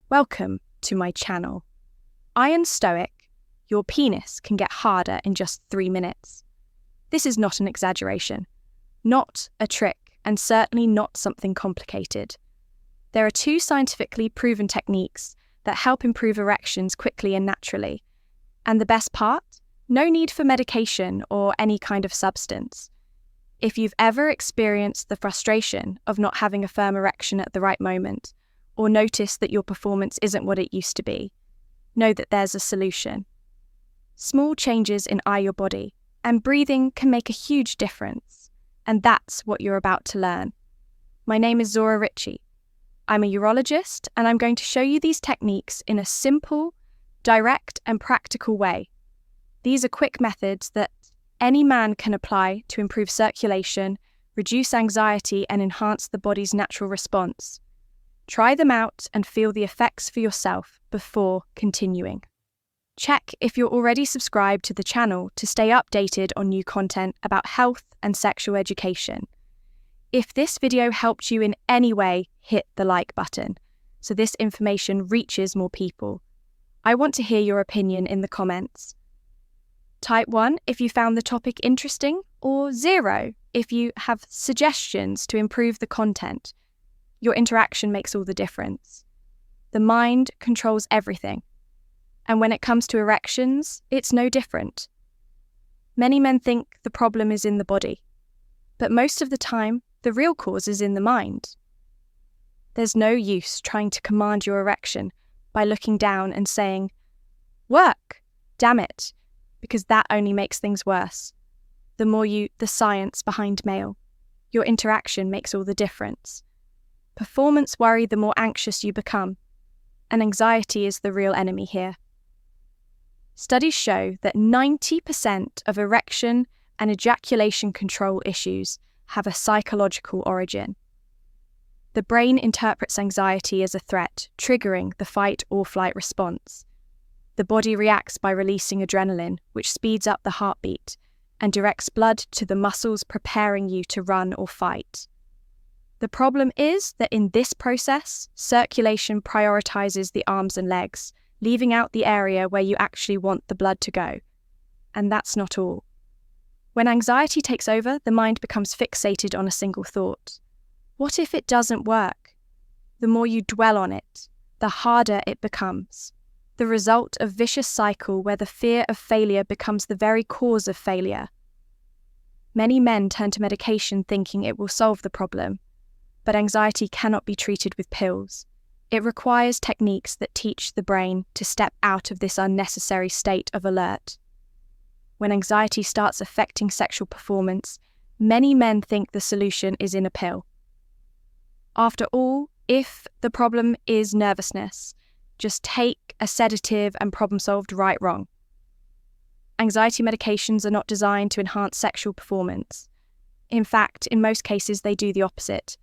Welcome to my channel. Iron Stoic, your penis can get harder in just 3 minutes. This is not an exaggeration, not a trick, and certainly not something complicated. There are 2 scientifically proven techniques that help improve erections quickly and naturally. And the best part? No need for medication or any kind of substance. If you've ever experienced the frustration of not having a firm erection at the right moment, or noticed that your performance isn't what it used to be, know that there's a solution. Small changes in your body and breathing can make a huge difference, and that's what you're about to learn. My name is Ricci. I'm a urologist, and I'm going to show you these techniques in a simple, direct, and practical way. These are quick methods that any man can apply to improve circulation, reduce anxiety, and enhance the body's natural response. Try them out and feel the effects for yourself before continuing. Check if you're already subscribed to the channel to stay updated on new content about health and sexual education. If this video helped you in any way, hit the like button so this information reaches more people. I want to hear your opinion in the comments. Type 1 if you found the topic interesting, or 0 if you have suggestions to improve the content. Your interaction makes all the difference. The mind controls everything. And when it comes to erections, it's no different. Many men think the problem is in the body, but most of the time, the real cause is in the mind. There's no use trying to command your erection by looking down and saying, "Work, damn it," because that only makes things worse. The science behind male, your interaction makes all the difference. Performance worry, the more anxious you become, and anxiety is the real enemy here. Studies show that 90% of erection and ejaculation control issues have a psychological origin. The brain interprets anxiety as a threat, triggering the fight or flight response. The body reacts by releasing adrenaline, which speeds up the heartbeat and directs blood to the muscles preparing you to run or fight. The problem is that in this process, circulation prioritizes the arms and legs, leaving out the area where you actually want the blood to go. And that's not all. When anxiety takes over, the mind becomes fixated on a single thought. What if it doesn't work? The more you dwell on it, the harder it becomes. The result of a vicious cycle where the fear of failure becomes the very cause of failure. Many men turn to medication thinking it will solve the problem. But anxiety cannot be treated with pills. It requires techniques that teach the brain to step out of this unnecessary state of alert. When anxiety starts affecting sexual performance, many men think the solution is in a pill. After all, if the problem is nervousness, just take a sedative and problem solved. Right, wrong. Anxiety medications are not designed to enhance sexual performance. In fact, in most cases, they do the opposite.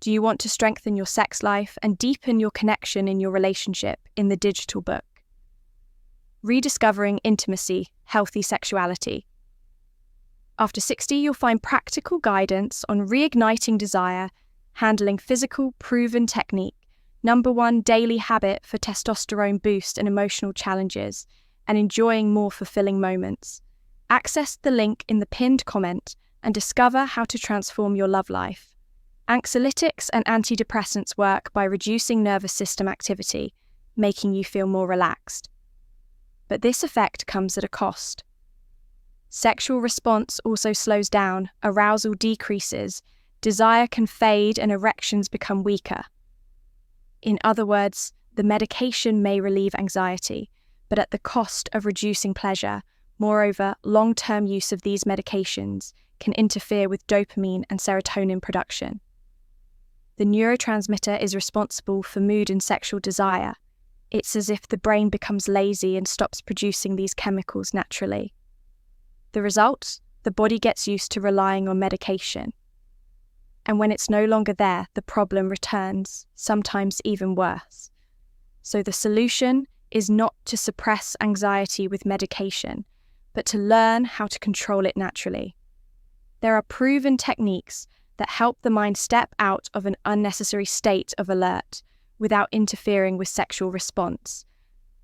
Do you want to strengthen your sex life and deepen your connection in your relationship in the digital book? Rediscovering Intimacy, Healthy Sexuality. After 60, you'll find practical guidance on reigniting desire, handling physical, proven technique, #1 daily habit for testosterone boost and emotional challenges, and enjoying more fulfilling moments. Access the link in the pinned comment and discover how to transform your love life. Anxiolytics and antidepressants work by reducing nervous system activity, making you feel more relaxed. But this effect comes at a cost. Sexual response also slows down, arousal decreases, desire can fade, and erections become weaker. In other words, the medication may relieve anxiety, but at the cost of reducing pleasure. Moreover, long-term use of these medications can interfere with dopamine and serotonin production. The neurotransmitter is responsible for mood and sexual desire. It's as if the brain becomes lazy and stops producing these chemicals naturally. The result? The body gets used to relying on medication. And when it's no longer there, the problem returns, sometimes even worse. So the solution is not to suppress anxiety with medication, but to learn how to control it naturally. There are proven techniques that help the mind step out of an unnecessary state of alert, without interfering with sexual response.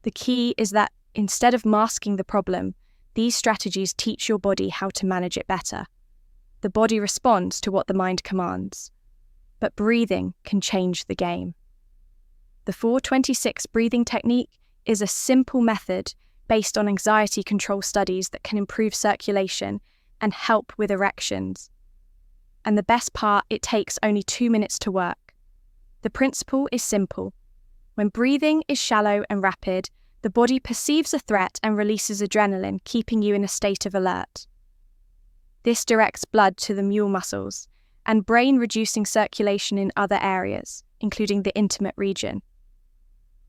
The key is that instead of masking the problem, these strategies teach your body how to manage it better. The body responds to what the mind commands. But breathing can change the game. The 4-26 breathing technique is a simple method based on anxiety control studies that can improve circulation and help with erections. And the best part, it takes only 2 minutes to work. The principle is simple. When breathing is shallow and rapid, the body perceives a threat and releases adrenaline, keeping you in a state of alert. This directs blood to the mule muscles and brain, reducing circulation in other areas, including the intimate region.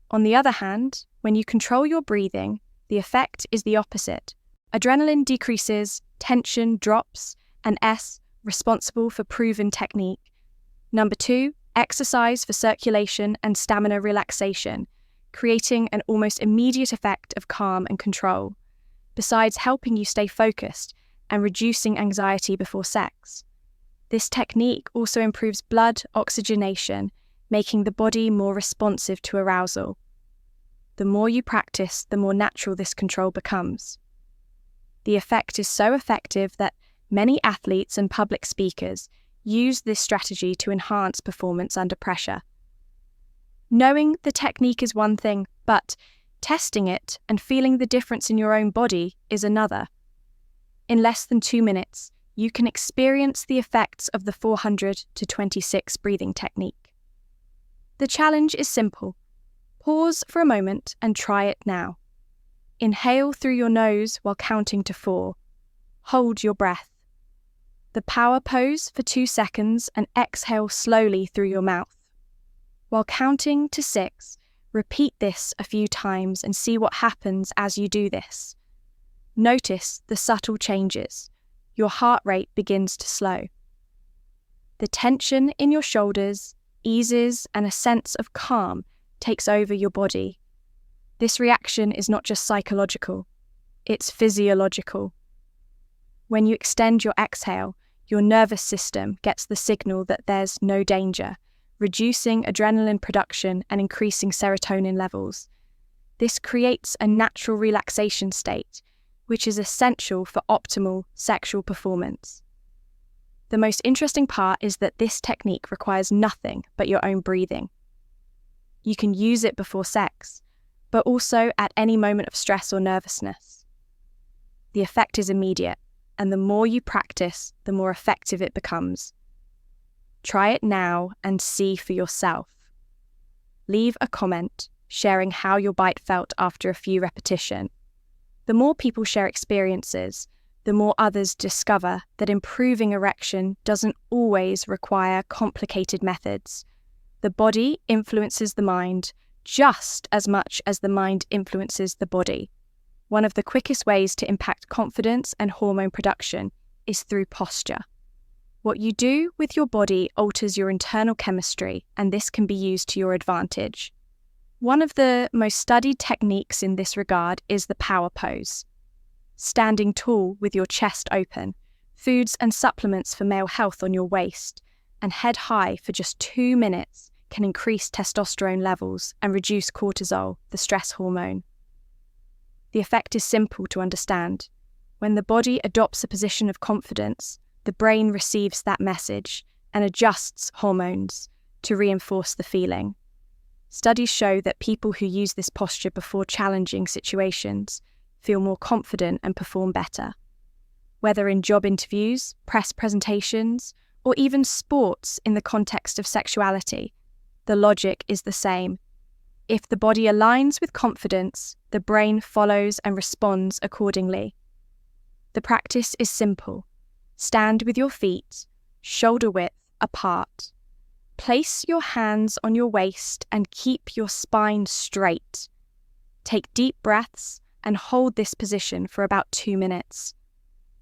On the other hand, when you control your breathing, the effect is the opposite. Adrenaline decreases, tension drops, and responsible for proven technique. Number 2, exercise for circulation and stamina relaxation, creating an almost immediate effect of calm and control, besides helping you stay focused and reducing anxiety before sex. This technique also improves blood oxygenation, making the body more responsive to arousal. The more you practice, the more natural this control becomes. The effect is so effective that many athletes and public speakers use this strategy to enhance performance under pressure. Knowing the technique is one thing, but testing it and feeling the difference in your own body is another. In less than 2 minutes, you can experience the effects of the 400-26 breathing technique. The challenge is simple. Pause for a moment and try it now. Inhale through your nose while counting to 4. Hold your breath. The power pose for 2 seconds and exhale slowly through your mouth. While counting to 6, repeat this a few times and see what happens as you do this. Notice the subtle changes. Your heart rate begins to slow. The tension in your shoulders eases and a sense of calm takes over your body. This reaction is not just psychological, it's physiological. When you extend your exhale, your nervous system gets the signal that there's no danger, reducing adrenaline production and increasing serotonin levels. This creates a natural relaxation state, which is essential for optimal sexual performance. The most interesting part is that this technique requires nothing but your own breathing. You can use it before sex, but also at any moment of stress or nervousness. The effect is immediate, and the more you practice, the more effective it becomes. Try it now and see for yourself. Leave a comment sharing how your bite felt after a few repetitions. The more people share experiences, the more others discover that improving erection doesn't always require complicated methods. The body influences the mind just as much as the mind influences the body. One of the quickest ways to impact confidence and hormone production is through posture. What you do with your body alters your internal chemistry, and this can be used to your advantage. One of the most studied techniques in this regard is the power pose. Standing tall with your chest open, foods and supplements for male health on your waist, and head high for just 2 minutes can increase testosterone levels and reduce cortisol, the stress hormone. The effect is simple to understand. When the body adopts a position of confidence, the brain receives that message and adjusts hormones to reinforce the feeling. Studies show that people who use this posture before challenging situations feel more confident and perform better. Whether in job interviews, press presentations, or even sports in the context of sexuality, the logic is the same. If the body aligns with confidence, the brain follows and responds accordingly. The practice is simple. Stand with your feet, shoulder width apart. Place your hands on your waist and keep your spine straight. Take deep breaths and hold this position for about 2 minutes.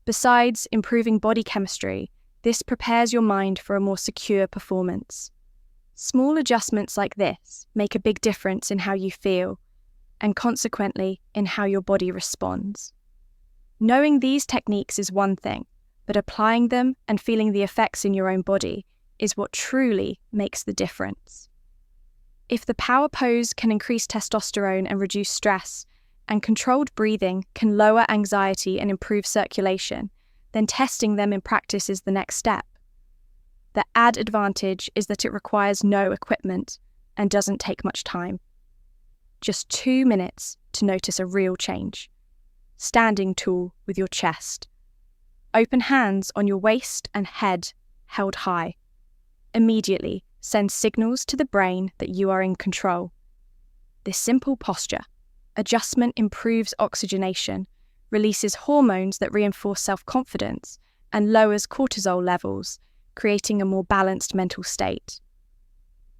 Besides improving body chemistry, this prepares your mind for a more secure performance. Small adjustments like this make a big difference in how you feel, and consequently in how your body responds. Knowing these techniques is one thing, but applying them and feeling the effects in your own body is what truly makes the difference. If the power pose can increase testosterone and reduce stress, and controlled breathing can lower anxiety and improve circulation, then testing them in practice is the next step. The added advantage is that it requires no equipment and doesn't take much time. Just 2 minutes to notice a real change. Standing tall with your chest. Open hands on your waist and head held high. Immediately send signals to the brain that you are in control. This simple posture adjustment improves oxygenation, releases hormones that reinforce self-confidence, and lowers cortisol levels, creating a more balanced mental state.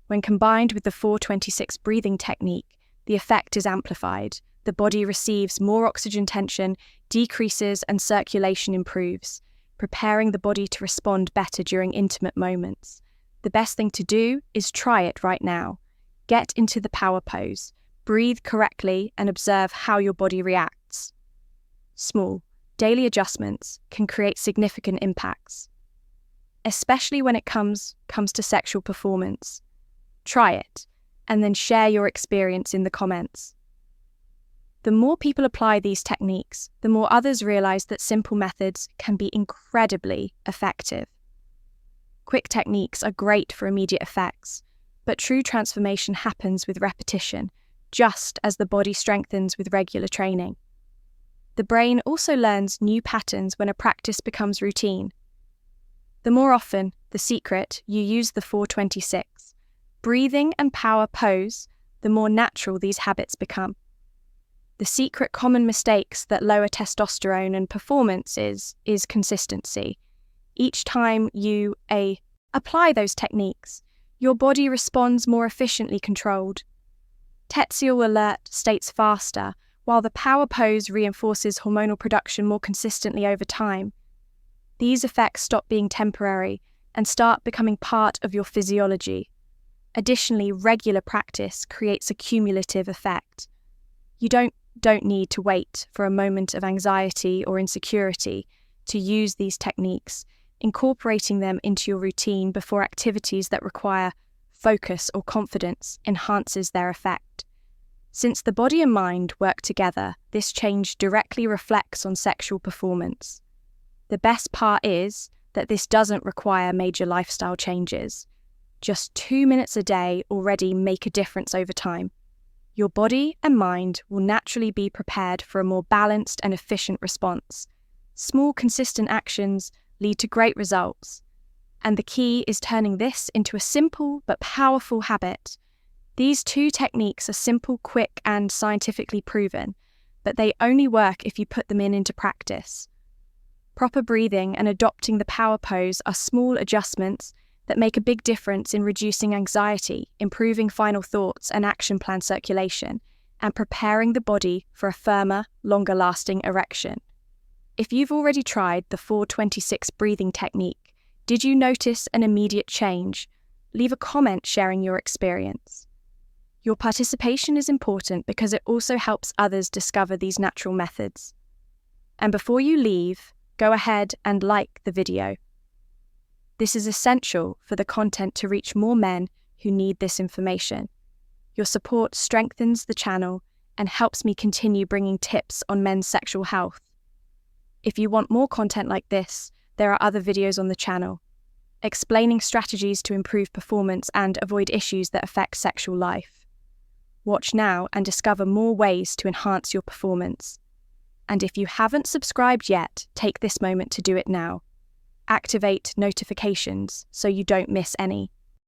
When combined with the 4-26 breathing technique, the effect is amplified. The body receives more oxygen tension, decreases, and circulation improves, preparing the body to respond better during intimate moments. The best thing to do is try it right now. Get into the power pose, breathe correctly, and observe how your body reacts. Small, daily adjustments can create significant impacts, especially when it comes to sexual performance. Try it, and then share your experience in the comments. The more people apply these techniques, the more others realize that simple methods can be incredibly effective. Quick techniques are great for immediate effects, but true transformation happens with repetition, just as the body strengthens with regular training. The brain also learns new patterns when a practice becomes routine. The more often, the secret, you use the 4-26, breathing and power pose, the more natural these habits become. The secret common mistakes that lower testosterone and performance is consistency. Each time you apply those techniques, your body responds more efficiently controlled. Tetzial alert states faster, while the power pose reinforces hormonal production more consistently over time. These effects stop being temporary and start becoming part of your physiology. Additionally, regular practice creates a cumulative effect. You don't need to wait for a moment of anxiety or insecurity to use these techniques. Incorporating them into your routine before activities that require focus or confidence enhances their effect. Since the body and mind work together, this change directly reflects on sexual performance. The best part is that this doesn't require major lifestyle changes. Just 2 minutes a day already make a difference over time. Your body and mind will naturally be prepared for a more balanced and efficient response. Small, consistent actions lead to great results. And the key is turning this into a simple but powerful habit. These 2 techniques are simple, quick, and scientifically proven, but they only work if you put them into practice. Proper breathing and adopting the power pose are small adjustments that make a big difference in reducing anxiety, improving final thoughts and action plan circulation, and preparing the body for a firmer, longer-lasting erection. If you've already tried the 4-26 breathing technique, did you notice an immediate change? Leave a comment sharing your experience. Your participation is important because it also helps others discover these natural methods. And before you leave, go ahead and like the video. This is essential for the content to reach more men who need this information. Your support strengthens the channel and helps me continue bringing tips on men's sexual health. If you want more content like this, there are other videos on the channel, explaining strategies to improve performance and avoid issues that affect sexual life. Watch now and discover more ways to enhance your performance. And if you haven't subscribed yet, take this moment to do it now. Activate notifications so you don't miss any.